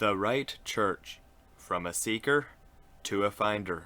The Right Church, From a Seeker to a Finder.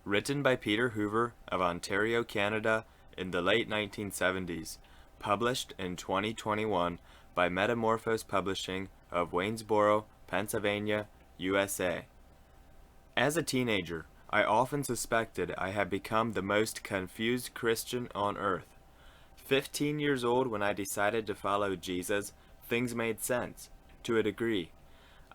Written by Peter Hoover of Ontario, Canada in the late 1970s. Published in 2021 by Metamorphose Publishing of Waynesboro, Pennsylvania, USA. As a teenager, I often suspected I had become the most confused Christian on earth. 15 years old when I decided to follow Jesus, things made sense, to a degree.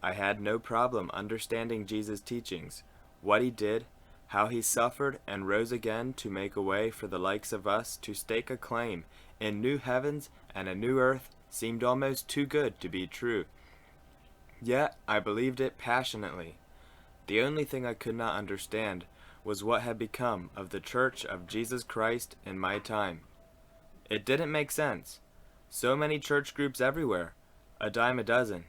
I had no problem understanding Jesus' teachings, what he did, how he suffered and rose again to make a way for the likes of us to stake a claim in new heavens and a new earth seemed almost too good to be true. Yet I believed it passionately. The only thing I could not understand was what had become of the Church of Jesus Christ in my time. It didn't make sense. So many church groups everywhere, a dime a dozen,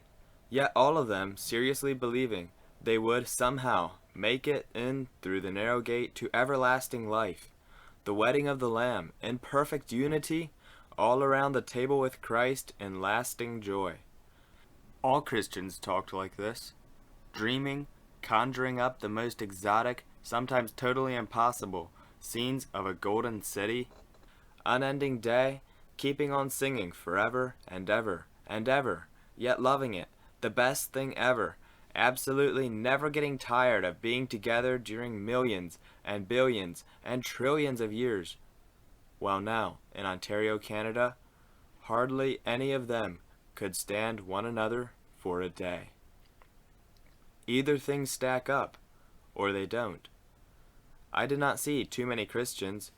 yet all of them seriously believing they would somehow make it in through the narrow gate to everlasting life, the wedding of the Lamb, in perfect unity, all around the table with Christ in lasting joy. All Christians talked like this, dreaming, conjuring up the most exotic, sometimes totally impossible, scenes of a golden city, unending day, keeping on singing forever and ever and ever, yet loving it, the best thing ever, absolutely never getting tired of being together during millions and billions and trillions of years. While now, in Ontario, Canada, hardly any of them could stand one another for a day. Either things stack up, or they don't. I did not see too many Christians,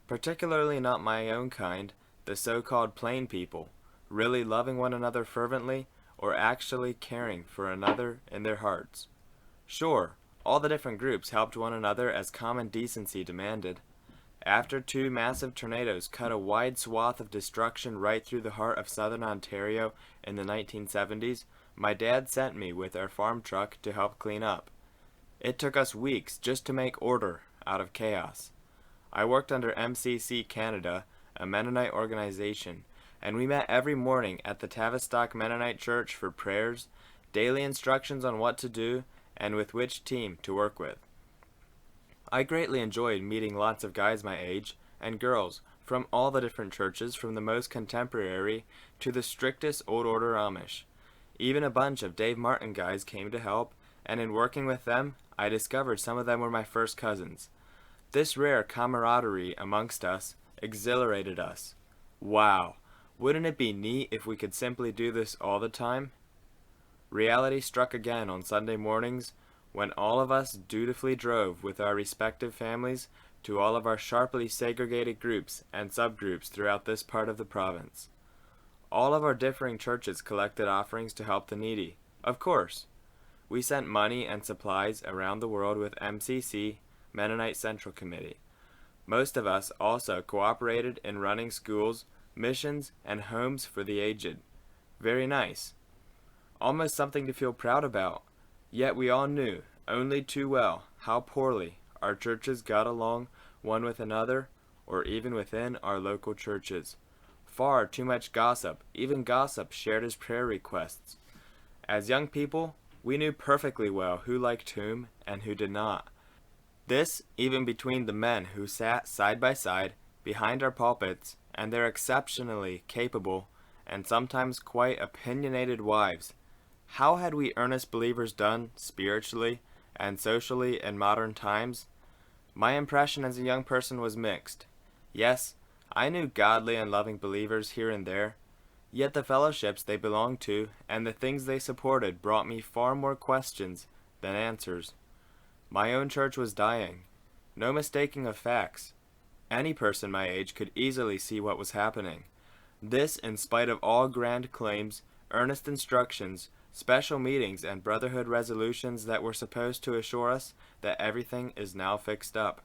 particularly not my own kind, the so-called plain people, really loving one another fervently, or actually caring for another in their hearts. Sure, all the different groups helped one another as common decency demanded. After two massive tornadoes cut a wide swath of destruction right through the heart of southern Ontario in the 1970s, my dad sent me with our farm truck to help clean up. It took us weeks just to make order out of chaos. I worked under MCC Canada, a Mennonite organization, and we met every morning at the Tavistock Mennonite Church for prayers, daily instructions on what to do, and with which team to work with. I greatly enjoyed meeting lots of guys my age, and girls, from all the different churches, from the most contemporary to the strictest old order Amish. Even a bunch of Dave Martin guys came to help, and in working with them, I discovered some of them were my first cousins. This rare camaraderie amongst us exhilarated us. Wow! Wouldn't it be neat if we could simply do this all the time? Reality struck again on Sunday mornings when all of us dutifully drove with our respective families to all of our sharply segregated groups and subgroups throughout this part of the province. All of our differing churches collected offerings to help the needy. Of course. We sent money and supplies around the world with MCC, Mennonite Central Committee. Most of us also cooperated in running schools, missions, and homes for the aged. Very nice. Almost something to feel proud about. Yet we all knew, only too well, how poorly our churches got along one with another, or even within our local churches. Far too much gossip, even gossip shared as prayer requests. As young people, we knew perfectly well who liked whom and who did not. This even between the men who sat side by side behind our pulpits and their exceptionally capable and sometimes quite opinionated wives. How had we earnest believers done spiritually and socially in modern times? My impression as a young person was mixed. Yes, I knew godly and loving believers here and there, yet the fellowships they belonged to and the things they supported brought me far more questions than answers. My own church was dying. No mistaking of facts. Any person my age could easily see what was happening. This in spite of all grand claims, earnest instructions, special meetings, and brotherhood resolutions that were supposed to assure us that everything is now fixed up.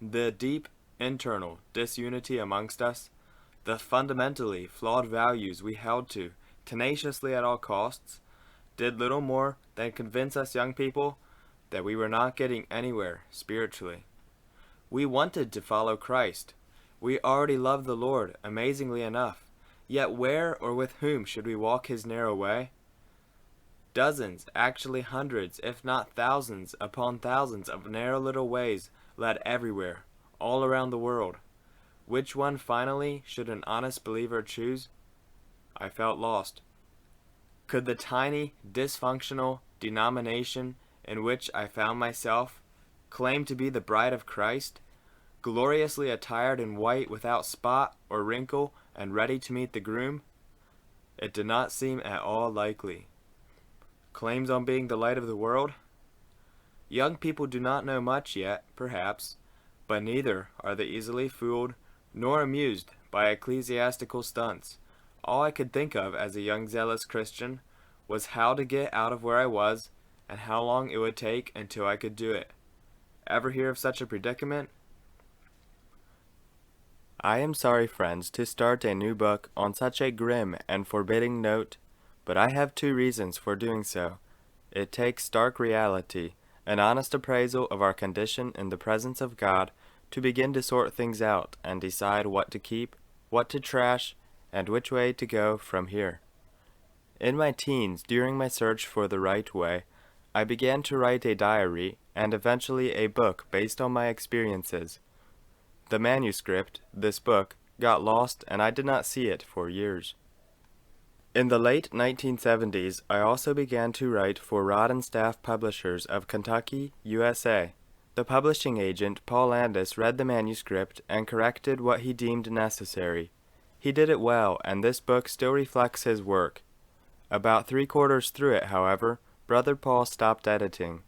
The deep, internal disunity amongst us, the fundamentally flawed values we held to tenaciously at all costs, did little more than convince us young people that we were not getting anywhere spiritually. We wanted to follow Christ. We already loved the Lord amazingly enough. Yet where or with whom should we walk his narrow way? Dozens, actually hundreds, if not thousands upon thousands of narrow little ways led everywhere, all around the world. Which one finally should an honest believer choose? I felt lost. Could the tiny, dysfunctional denomination in which I found myself claim to be the bride of Christ, gloriously attired in white without spot or wrinkle and ready to meet the groom? It did not seem at all likely. Claims on being the light of the world? Young people do not know much yet, perhaps, but neither are they easily fooled nor amused by ecclesiastical stunts. All I could think of as a young zealous Christian was how to get out of where I was and how long it would take until I could do it. Ever hear of such a predicament? I am sorry, friends, to start a new book on such a grim and forbidding note, but I have two reasons for doing so. It takes stark reality, an honest appraisal of our condition in the presence of God, to begin to sort things out and decide what to keep, what to trash, and which way to go from here. In my teens, during my search for the right way, I began to write a diary and eventually a book based on my experiences. The manuscript, this book, got lost and I did not see it for years. In the late 1970s, I also began to write for Rod and Staff Publishers of Kentucky, USA. The publishing agent, Paul Landis, read the manuscript and corrected what he deemed necessary. He did it well, and this book still reflects his work. About 3/4 through it, however, Brother Paul stopped editing.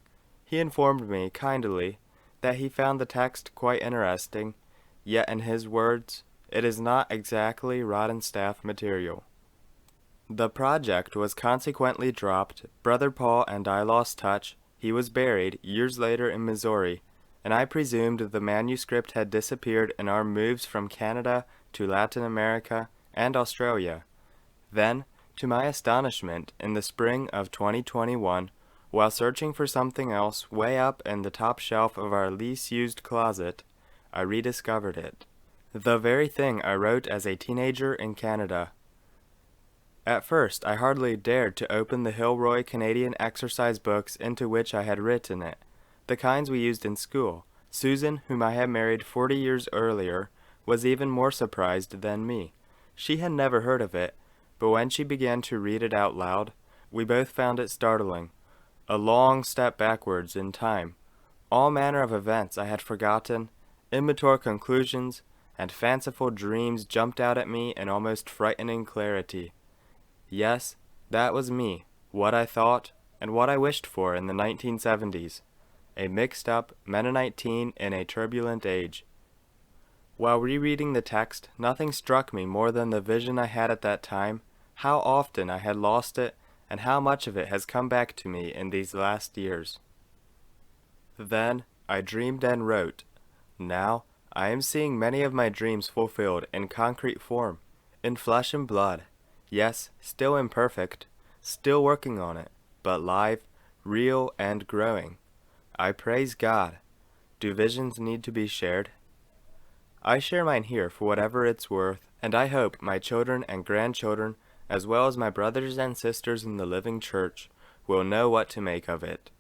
He informed me, kindly, that he found the text quite interesting, yet in his words, it is not exactly Rod and Staff material. The project was consequently dropped, Brother Paul and I lost touch, he was buried years later in Missouri, and I presumed the manuscript had disappeared in our moves from Canada to Latin America and Australia. Then, to my astonishment, in the spring of 2021, while searching for something else way up in the top shelf of our least-used closet, I rediscovered it. The very thing I wrote as a teenager in Canada. At first, I hardly dared to open the Hilroy Canadian exercise books into which I had written it, the kinds we used in school. Susan, whom I had married 40 years earlier, was even more surprised than me. She had never heard of it, but when she began to read it out loud, we both found it startling. A long step backwards in time. All manner of events I had forgotten, immature conclusions, and fanciful dreams jumped out at me in almost frightening clarity. Yes, that was me, what I thought, and what I wished for in the 1970s. A mixed-up Mennonite teen in a turbulent age. While rereading the text, nothing struck me more than the vision I had at that time, how often I had lost it, and how much of it has come back to me in these last years. Then I dreamed and wrote. Now I am seeing many of my dreams fulfilled in concrete form, in flesh and blood. Yes, still imperfect, still working on it, but live, real, and growing. I praise God. Do visions need to be shared? I share mine here for whatever it's worth, and I hope my children and grandchildren, as well as my brothers and sisters in the living church, will know what to make of it.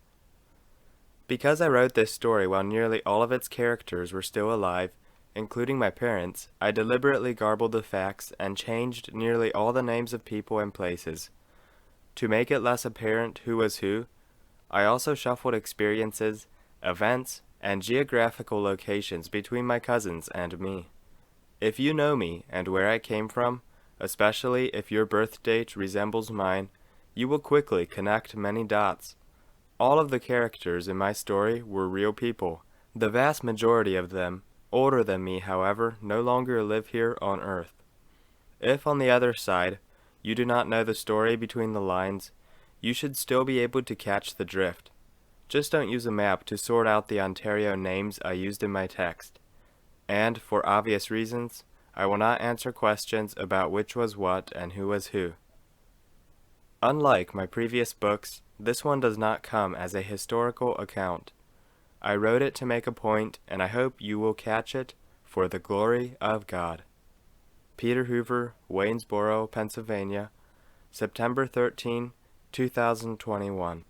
Because I wrote this story while nearly all of its characters were still alive, including my parents, I deliberately garbled the facts and changed nearly all the names of people and places. To make it less apparent who was who, I also shuffled experiences, events, and geographical locations between my cousins and me. If you know me and where I came from, especially if your birth date resembles mine, you will quickly connect many dots. All of the characters in my story were real people. The vast majority of them, older than me, however, no longer live here on Earth. If, on the other side, you do not know the story between the lines, you should still be able to catch the drift. Just don't use a map to sort out the Ontario names I used in my text. And, for obvious reasons, I will not answer questions about which was what and who was who. Unlike my previous books, this one does not come as a historical account. I wrote it to make a point, and I hope you will catch it for the glory of God. Peter Hoover, Waynesboro, Pennsylvania, September 13, 2021.